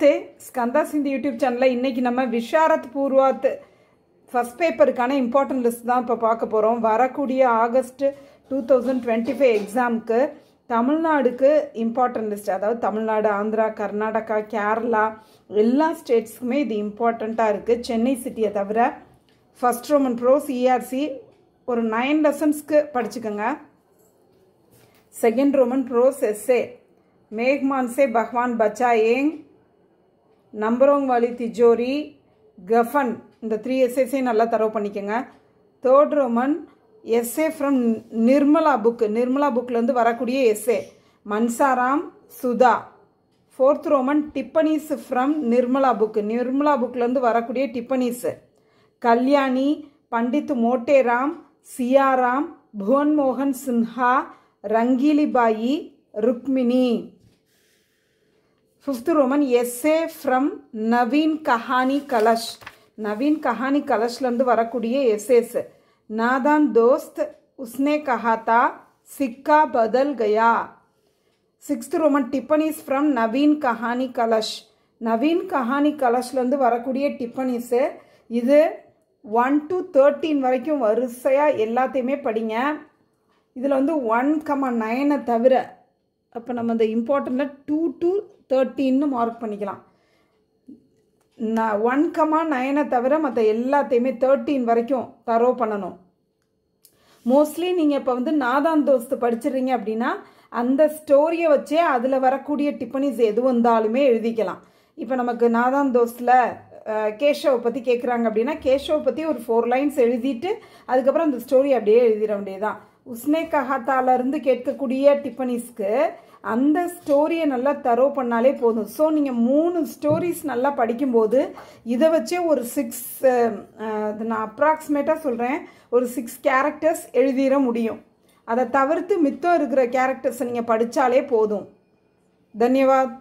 நமஸ்தே ஸ்கந்தா சிந்தி யூடியூப் சேனலில் இன்றைக்கி நம்ம விஷாரத் பூர்வாத் ஃபஸ்ட் பேப்பருக்கான இம்பார்ட்டன்ட் லிஸ்ட் தான் இப்போ பார்க்க போகிறோம். வரக்கூடிய ஆகஸ்ட் 2025 எக்ஸாமுக்கு தமிழ்நாடுக்கு இம்பார்ட்டன்ட் லிஸ்ட், அதாவது தமிழ்நாடு, ஆந்திரா, கர்நாடகா, கேரளா எல்லா ஸ்டேட்ஸுக்குமே இது இம்பார்ட்டண்ட்டாக இருக்குது. சென்னை சிட்டியை தவிர ஃபஸ்ட் ரோமன் ப்ரோஸ் இஆர்சி ஒரு 9 லெசன்ஸ்க்கு படிச்சுக்கோங்க. செகண்ட் ரோமன் ப்ரோஸ் எஸ்ஏ मेघमान से भगवान बचाएं, नंबरों वाली तिजोरी, गफन, இந்த 3 எஸ்ஏஸே நல்லா தரவு பண்ணிக்கோங்க. Third roman essay from Nirmala book, Nirmala புக்லேருந்து வரக்கூடிய essay Mansaram Sudha. Fourth roman டிப்பனீஸ் ஃப்ரம் நிர்மலா புக், நிர்மலா புக்லேருந்து வரக்கூடிய டிப்பனீஸ் கல்யாணி, பண்டித் மோட்டேராம், சியாராம், புவன் மோகன் Sinha, Rangilibai, Rukmini. Fifth roman essay from Naveen Kahani Kalash, नवीन कहानी कलशलेंदु वरकूडिय एस्सेस नादान दोस्त, उसने कहा था, सिक्का बदल गया. Sixth Roman टिप्पणीज from Naveen Kahani Kalash, नवीन कहानी कलशलेंदु वरकूडिय टिप्पणीस இது 1 to 13 வரைக்கும் வரிசையாக எல்லாத்தையுமே படிங்க. இதில் வந்து 1,9 தவிர அப்போ நம்ம இந்த இம்பார்ட்டண்ட்டில் 2 to 13 மார்க் பண்ணிக்கலாம். 1,9 தவிர மற்ற எல்லாத்தையுமே 13 வரைக்கும் தரோ பண்ணணும். மோஸ்ட்லி நீங்கள் இப்போ வந்து நாதான் தோஸ்து படிச்சிடுறீங்க அப்படின்னா அந்த ஸ்டோரியை வச்சே அதில் வரக்கூடிய டிப்பனிஸ் எது வந்தாலுமே எழுதிக்கலாம். இப்போ நமக்கு நாதான் தோஸ்தில் கேஷவை பற்றி கேட்குறாங்க அப்படின்னா கேஷவை பற்றி ஒரு 4 லைன்ஸ் எழுதிட்டு அதுக்கப்புறம் அந்த ஸ்டோரி அப்படியே எழுதிட வேண்டியதுதான். உஸ்னே கஹாத்தாலேருந்து கேட்கக்கூடிய டிப்பனிஸ்க்கு அந்த ஸ்டோரியை நல்லா தரோ பண்ணாலே போதும். ஸோ நீங்கள் 3 ஸ்டோரிஸ் நல்லா படிக்கும்போது இதை வச்சே ஒரு 6, நான் அப்ராக்சிமேட்டாக சொல்கிறேன், ஒரு 6 கேரக்டர்ஸ் எழுதிட முடியும். அதை தவிர்த்து மித்தம் இருக்கிற கேரக்டர்ஸை நீங்கள் படித்தாலே போதும். தன்யவாத்.